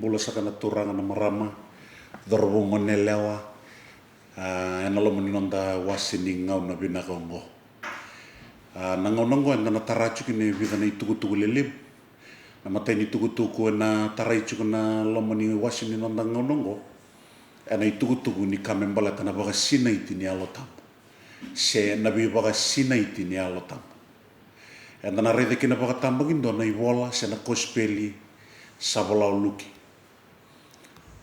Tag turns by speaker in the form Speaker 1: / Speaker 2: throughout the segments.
Speaker 1: bula sakana turanga na marama dorbo nelewa enalo moninonda wasini ngau na binakongo nangonongo na tarachu kini vidana itukutuku lelib na mateni tukutuku na taraichu na lomoni wasini nonda ngonongo ana itukutuku ni kamembala kana baga sina itini alotam se nabi baga sina itini alotam enda na rede kina baga tambagin do na iwola se na kospeli sabola uluki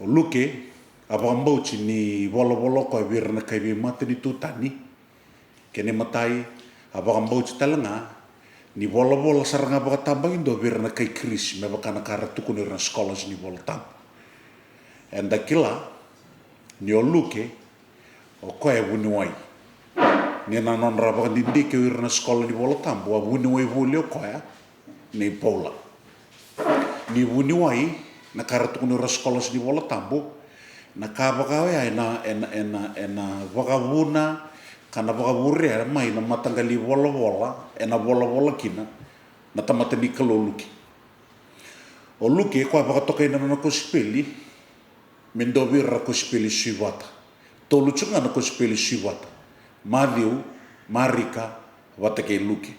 Speaker 1: uluke abambauchi ni wolo ko virna kai bi matni tutani kene matai abambauchi talanga ni wolo saranga baga tambagin do virna kai kris me baka na karatu kuno na scholars ni voltam enda kila ni oluke o ko e wuni wai ni na non ra baga ndike virna scholar ni voltam bo wuni wai volio ko ya ni pola ni wuni wai na karatu kuno na scholars ni voltam bo na kabakawe ena wakawuna kana wakawure mai na matangali wola ena wola kina na tamatani kaloluki oluki kwa bakatoka ina na kospeli mendobi ra kospeli siwata toluchunga na kospeli siwata madhiu marika watake luki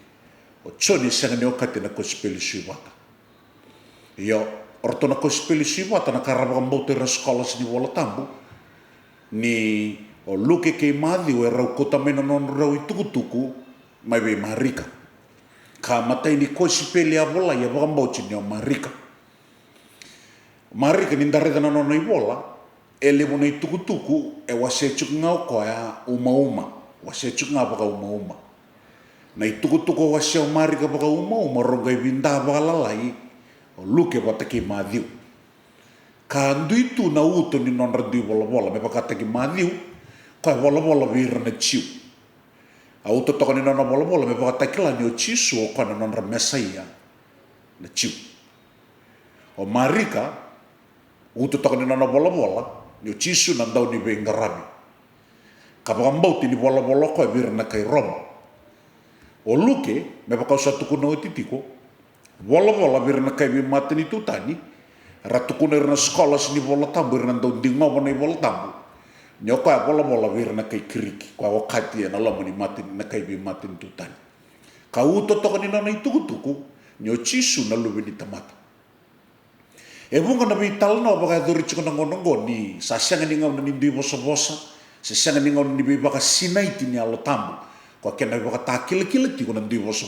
Speaker 1: o choni sangane okate na kospeli siwata yo ortona kospeli siwata na karabaka mbote ra scholars ni wola tambu ni o luke ke madhi o rau kota mena non rau itukutuku mai be marika ka matai ni kospeli avola ya baka mbote ni o marika ni ndare na non i wola ele mona itukutuku e wase chukngau ko ya uma wase chukngau baka uma na itukutuku wase o marika baka uma rongai vinda baka lalai o luke wataki madhiu ka nduitu na uto ni non radi wola me pakataki madhiu ka wola vira na chiu a uto toka ni non wola me pakataki la ni o chisu o kana non mesaia na chiu o marika uto toka ni non wola ni o chisu na ndau ni bengarami ka bakambauti ni wola ko vira na kai roma o luke me pakausa tuku no titiko wola virna kai bi matni tutani ratukuna na scholars ni wola tambu na do dingo na wola tambu nyoka wola virna kai kriki kwa wakati na lomo ni matni na kai bi matni tutani ka uto to ni na itukutuku nyo chisu na lubini tamata e bunga na bi talno baga durichu na ngonongo ni sasanga ni ngam ni ndi bosa sasanga ni ngam ni bi baga sinaiti ni alo tambu kwa kena baga takil-kil ti ko ndi bosa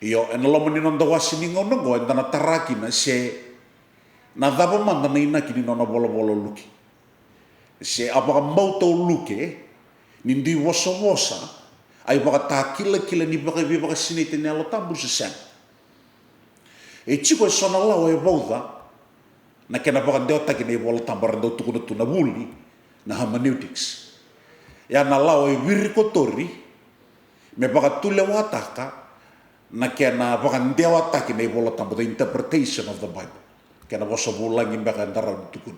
Speaker 1: iyo en lomo ni non dawasi ni ngonongo en dana taraki na se na daba manda na ina kini nona bolo luki se apaka mbauta luke ni ndi wosa ai baka takila ni baka sinite ni alo tambu se sen e chiko sona lawa e bauda na kena baka deota kini bola tambar ndo tukuna tuna buli na hermeneutics ya na lawa e virikotori me baka tule wataka na kena bakandewa taki na ibola tambo the interpretation of the Bible kena bosa bulangin baka ndara tukun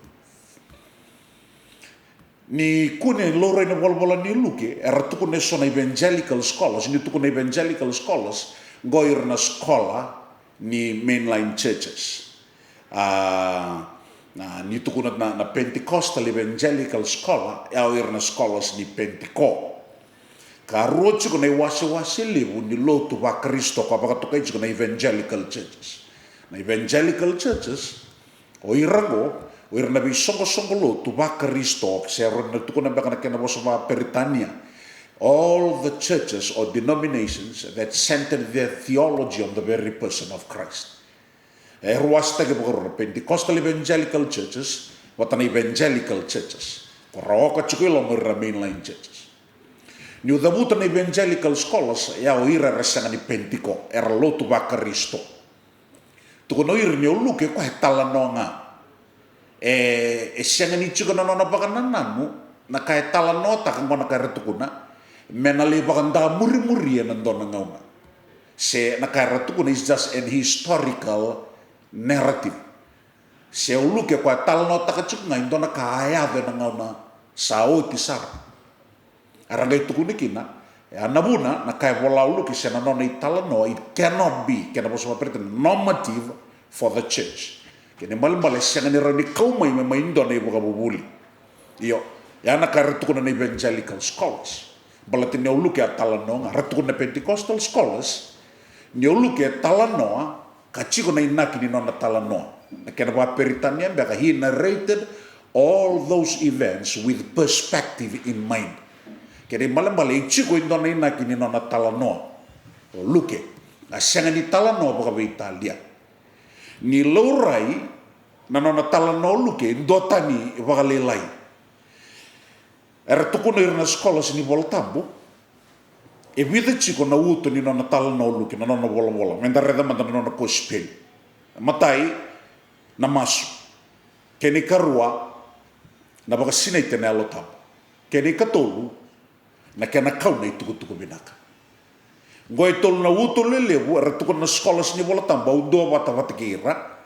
Speaker 1: ni kune lore na bola ni luke era tukun sona evangelical scholars ni tukun evangelical scholars goir na skola ni mainline churches na ni tukun na Pentecostal evangelical scholar goir na scholars ni Pentecost ka rochu na wase lebu ni lotu wa Kristo kwa baka tokai na evangelical churches o irna bi songo lotu wa Kristo se ron tu kuna baka na kena bosa wa Britania all the churches or denominations that centered their theology on the very person of Christ ruasta ke baka Pentecostal evangelical churches watana evangelical churches ko roka chukilo mo mainline churches ni udabuta na evangelical scholars ya o ira resanga ni Penteco era lotu ba Kristo tu no ir ni uluke ko hetala nonga e senga ni chuka no bakanananu na ka hetala nota kan kona ka retukuna menali bakanda muri na ndona ngauna se na ka retukuna is just an historical narrative se uluke ko hetala nota ka chuka ndona ka ayave na ngauna saoti sara arangai tukuni kina anabuna na kai wola uluki se na nona itala no it cannot be kena bosa pretend normative for the church Kene malambale sianga ni rani kaumai me maindo na ibu kabubuli. Iyo, ya na ka retukuna na evangelical scholars. Balatin ni uluke atalanoa, retukuna Pentecostal scholars, ni uluke atalanoa, kachiko na inaki ni nona talanoa. Na kena ba peritania baka he narrated all those events with perspective in mind. Kene malambale ichiko indona inaki ni nona talanoa. Uluke, na sianga ni talanoa baka ba Italia. Ni laurai na nona talanoa uluke indotani baka lelai. Era tukuna irna sekolah sini voltambo. E vida chico na uto ni nona talanoa uluke na nona bola. Mendareda manda na nona kospel. Matai na masu. Keni karua na baka sinai tene alotambo. Keni katolu na kena kau na ituku binaka. Ngoy tolu na uto lelebu era tukuna na sekolah sini voltambo au doa wata kira.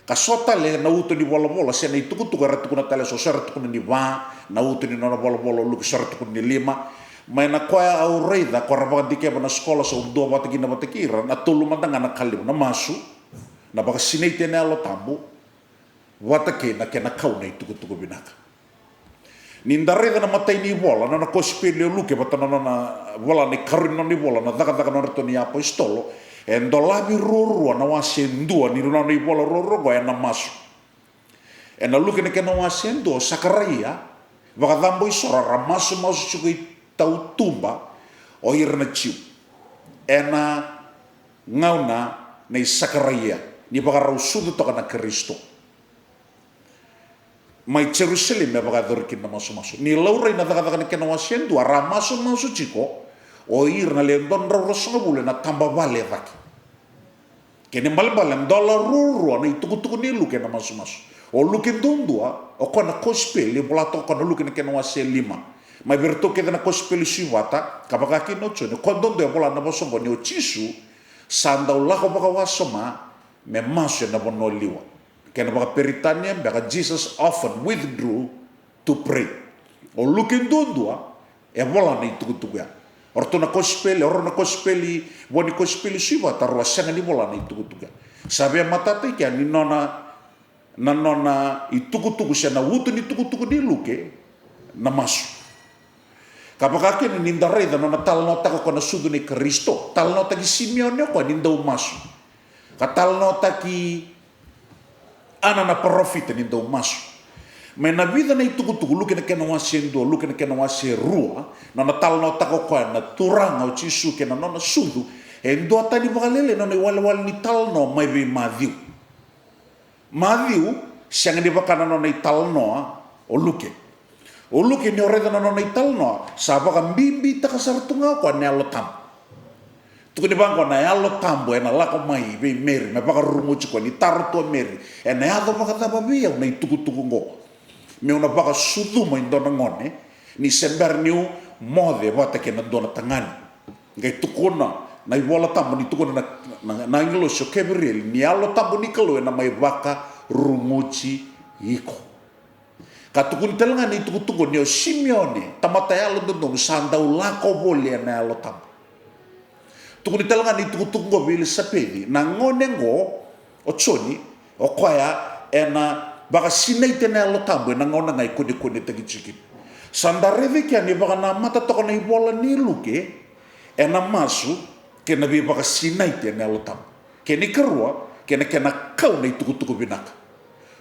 Speaker 1: Kasota le na uto ni bola se na ituku era tukuna tale so sera tukuna ni va na uto ni nona bola uluke sera tukuna ni lima. Mai na koya au reida ko raba dike na sekolah so doa wata kira na tolu mandanga na kaliu na masu na baka sinai tene alotambo wata ke na kena kau na ituku binaka. Nindareda na matai ni bola na kospele uluke bata na bola ni karino ni bola na daga na to ni apostolo endo labi rorua na wasendua ni na ni bola rorua ya na masu. Ena luke na kena wasendua Sakaraia baka dambo isora ramasu chuki tau tumba o irna chiu. Ena ngauna na Sakaraia ni baka rausudu toka na Kristo. Mai Jerusalem ya baka dorkin na masu. Ni laurai na daga na kena wasendua ramasu chiko o irna le don rosongabule na tamba vale vaki. Kene malbalem dola ruru na ituku ni luke na masu. O luke dondua o kona kospele bolato kona luke na kena wase lima. Mai berto ke na kospele siwata kabaka ki no chone kondondo bola na bosongo ni o chisu sanda ulako baka wasoma me masu na bono liwa. Kena baka peritania baka Jesus often withdrew to pray. O luke dondua e bola na ituku ya. Orto na kospele, orona kospele, wani kospele siwa tarwa sanga ni bola na ituku. Sabe matata kia ni nona ituku siya na wuto ni ituku ni luke na masu. Kapag akin nindaray da nona talnota ko na sudo ni Kristo, talnota ki Simeone ko nindaw masu. Katalnota ki ana na profita nindaw masu. May na vida na ituku luke na kena wasendo, luke na kena waserua, na talnota ko na turanga o chisu kena nona sudu, endo atani bakalele na wala ni talno may be Matthew. Matthew siyang ni baka na nona italno o luke. O luke ni oreda na nona italno, saba ka mbimbi takasartunga ko na alotam. Tukuni bang ko na alotambo na lako mai be Mary, may baka rumuchi ko ni tarto Mary, na yado baka tababiya na ituku ngo. Me una baka sudu mo indona ngone ni sember niu mode wata ke na dona tangani ngai tukuna na ibola tambo ni tukuna na inglo so Gabriel ni alo tambo ni kalo na mai baka rumuchi iko ka tukun telanga ni tukutuko ni o Simeone tamata alo dondo sanda ulako bole na alo tambo tukun telanga ni tukutuko bil sapedi na ngone ngo o choni o kwaya ena baka sinay tene alotambo na ngona ngai kuni tagi chikin. Sandareve kia ni baka na mata toko na ibola ni luke na masu ke na bi baka sinay tene alotambo. Ke ni karua ke na kau na ituku binaka.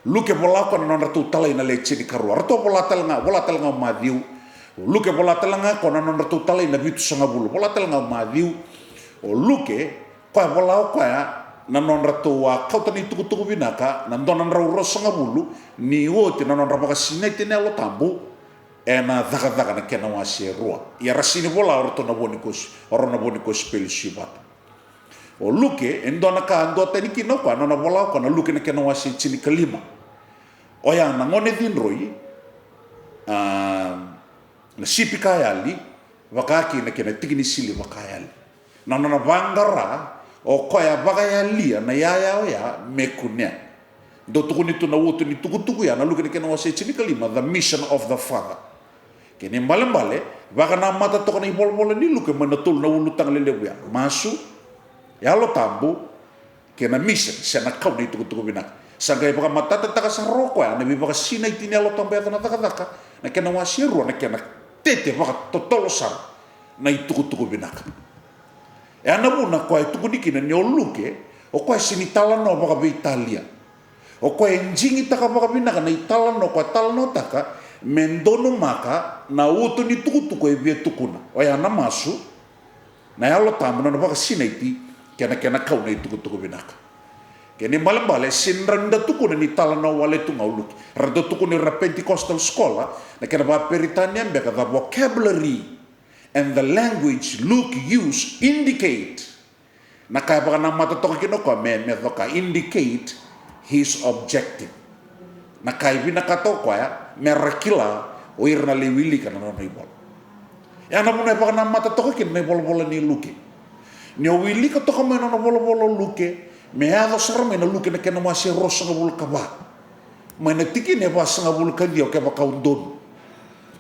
Speaker 1: Luke bola ko na nona tu talay na leche ni karua. Rato bola talanga Matthew. Luke bola talanga ko na nona tu talay na bitu sangabulu. Bola talanga Matthew. O luke ko bola ko ya na non rato wa kauta ni tuku binaka na donan rauro sanga bulu ni wote na non rabaka sinete ne lo tambu na daga na kena wase rua ya rasini bola orto na boni kos pel shibat o luke endona ka ando tani kino kwa na bola ko na luke na kena wase chini kalima o ya na ngone din roi na sipi kayali wakaki na kena tigini sili wakayali na bangara o koya bagaya lia na ya mekunya do tukuni tu na wutu ni tuku ya na luke ni kena wase chini kalima the mission of the Father kene mbale baga na mata to ni bol ni luke manatul na ulutang lelebu ya masu ya lo tambu kena mission sana kau ni tuku binak Sangay baka matata taka sa roko ya, na baka sinay tinialo tambay na taka na kena wasiru na kena tete baka totolosar na itukutuku binaka. E ana muna kwa itukuniki na nioluke o kwa sinitala no baka be Italia. O kwa njingi taka baka binaka na itala no kwa tala no taka mendono maka na uto ni tukutuku e bia tukuna. O ya na masu na yalo tamu na baka sinaiti kena kau na itukutuku binaka. Kini malambale sinranda tukuna ni tala na wale tu ngauluki. Rada tukuna ra Pentecostal scholar na kena ba peritania beka the vocabulary and the language Luke use indicate na kaya baka na matatoka kino ko me thoka indicate his objective. Na kaya binakato ko ya merakila o irna lewili kana na ibol. Ya na muna baka na matatoka kino na bola ni Luke. Ni wili ka toka me na bola Luke. Me ado sara me na Luke na kena masih rosa ngabul kaba. Me na tiki ne ba sanga bul kandia ke ba kaundon.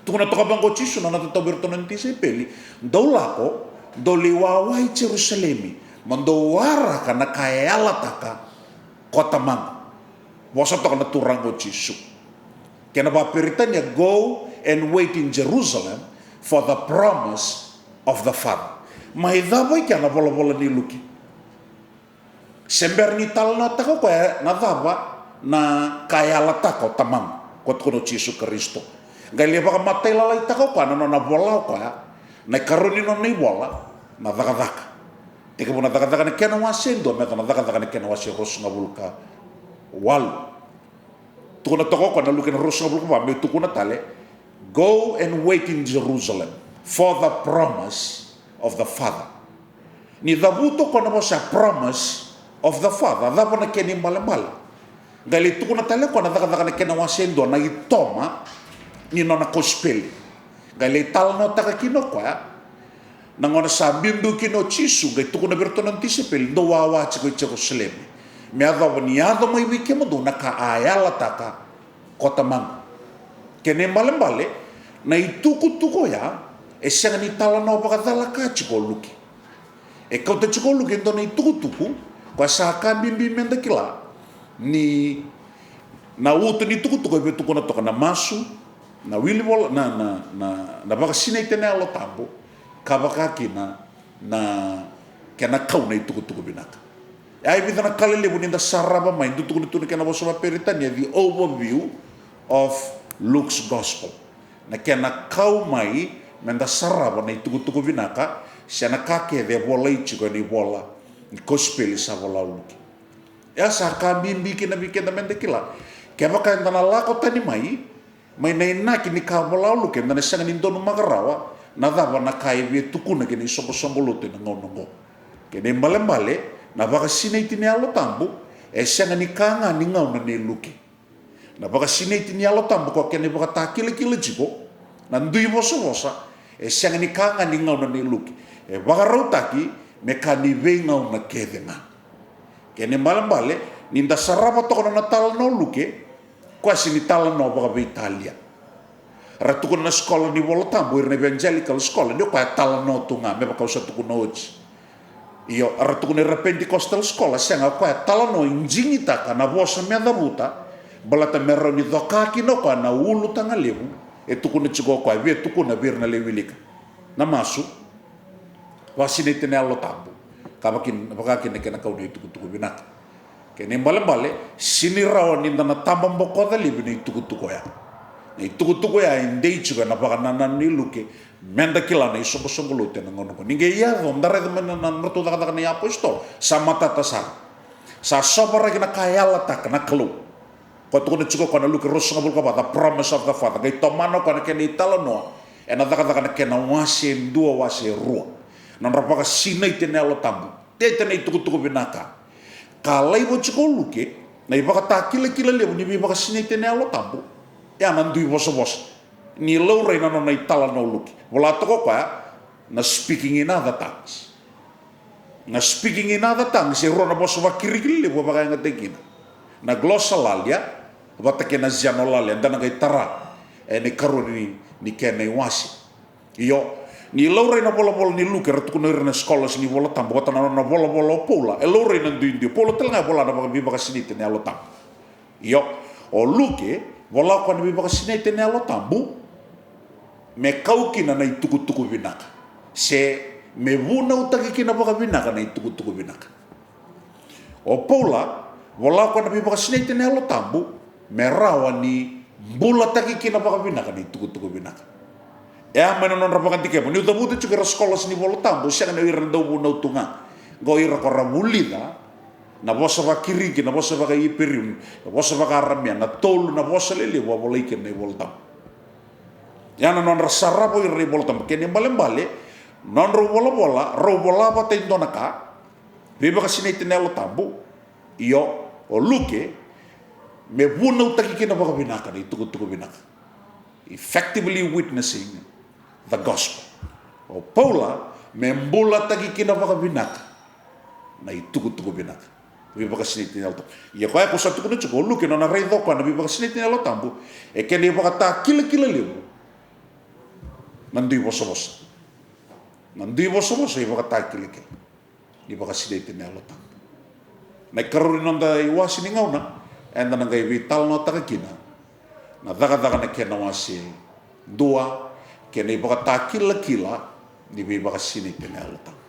Speaker 1: Tukuna toka bango chisu na nata berto nanti se peli. Do lako do liwawai Jerusalemi. Mando wara kana kaya taka kota mang. Wasa toka na turango chisu. Kena ba peritanya go and wait in Jerusalem for the promise of the Father. Mahidabay kana bola ni Luke. Sember ni tal na tako ko na daba na kaya lata ko tamang ko kono Jesu Kristo. Gali baka matay lalay tako ko na bola ko na karuni no ni bola na daga. Tika mo na daga na kena wasendo me na daga na kena wasi ros ngabulka wal. Tukuna tako ko na lukin ros ngabulka ba me tukuna tale go and wait in Jerusalem for the promise of the Father. Ni dabuto ko na mo sa promise of the Father, dava na keni malambala. Gali tuku na tale ko na daga na kena wasendo na itoma ni no na kospeli. Gali tal no taka kino ko ya. Nangona sa bindu kino chisu gai tuku na berto nan tisipel do wawa chiko Jerusalem. Me adava ni ado mai wike mo do na ka ayala taka kota mang. Kene malambale na ituku tuku ya e sanga ni tala no baka tala ka chiko luki. E kau te chiko luki ndo na ituku tuku kwa saka bimbi menda kila ni na uto ni tuku be tuku na toka na masu na wili bola na baka sine tene alo tambo ka baka kina na kena kau na tuku binaka ai bida na kalele buninda saraba mai tuku ni kena boso peritania the overview of Luke's gospel na kena kau mai menda saraba na tuku binaka siana kake de bola ichiko ni bola gospel sa bola Luke. Ya sa kambimbi kina bikenda mende kila. Kaya baka ndana lako tani mai na ina kini ka bola Luke ndana sanga ni ndonu magarawa na dava na kai be tukuna kini sombo lote na ngonongo. Kene mbale na baka sine itini alo tambu e sanga ni kanga ni ngau na ne Luke. Na baka sine itini alo tambu ko kene baka takile jiko na ndui bosa e sanga ni kanga ni ngau na ne Luke. E baka rautaki me kani venga una kedenga. Kene malambale ninda sarapa toko na tala no Luke quasi ni tala no baka be Italia. Ratuko na sekolah ni wala tambo irna evangelical sekolah dio kwa tala no tunga me baka usa tuku no oji. Iyo ratuko na Pentecostal sekolah senga kwa tala no injingi taka na bosa me daruta balata mero ni dokaki no kwa na ulu tanga lebu e tuku na chigo kwa be tuku na birna lewilika. Na masu wasine tene alo tambu kabakin bakakin kena kau ni tuku binaka kene mbale sini rawa ni na tamba mboko da libi ni tuku ya ni tuku ya indei juga na baka na ni Luke menda kila na isobo lote na ngono ninge ya do ndare de na mertu da ni apostol sama tata sa sobara kena kaya lata kena kelu ko tuku chiko ko na Luke ros ngabul ka the promise of the Father gai tomano ko na kena itala no ena da kena wase dua wase rua nan rapaka sinai tene alo tambu tene tuku binaka kalai bo chiko Luke na ibaka takile le ni ibaka sinai tene alo tambu ya nan dui boso ni lo reina no na itala no Luke wala toko pa na speaking in other tongues se rona boso wa kirikili bo baka ngatekina na glossolalia wata kena zianolalia ndana ga tara ni karuni ni kene wasi iyo ni laure na bola ni Luke ratu kuna na sekolah sini bola tambo kata na bola pola e laure na duindi pola telnga bola na baka sini tene alo tambo Io, o luke, wala kwa nabi baka sinay tene alo tambu, me kaukina na itukutuku vinaka. Se me vuna utaki kina baka vinaka na itukutuku vinaka. O Paula, wala kwa nabi baka sinay tene alo tambu, me rawa ni mbula taki kina baka vinaka na itukutuku vinaka. E a mana non rapakan tike mo, ni utabuti chukira sekolah sini wala tambu, siya na ira daw muna utunga. Go ira ko ramulida, na bosa ba kiriki, na bosa ba ka ipiriun, na bosa ba ka aramia, na tolu, na bosa lele, wa wala ikin na wala tambu. Yana non rasarapo ira wala tambu, kaya bale non ro wala ba tayo naka, biba kasi na itinelo tambu, iyo, o luke, me buna utaki kina baka binaka, na itukutuku binaka. Effectively witnessing the gospel. O Paula, me mbula taki kina baka binaka, na itukutuku binaka. Biba kasi na itinelo tambu. Iya kaya ko sa tukunin chuko, luke, no na rei doko, na biba kasi na itinelo tambu, e kaya baka ta kila liu, nandui bosa. Nandui bosa, iba ka ta kila. Iba kasi na itinelo tambu. Na ikarorin nanda iwasi ni ngauna, enda nang gay vital no takakina, na daga na kena wasi dua, kena iba ka ta kila, ni iba kasi na itinelo tambu.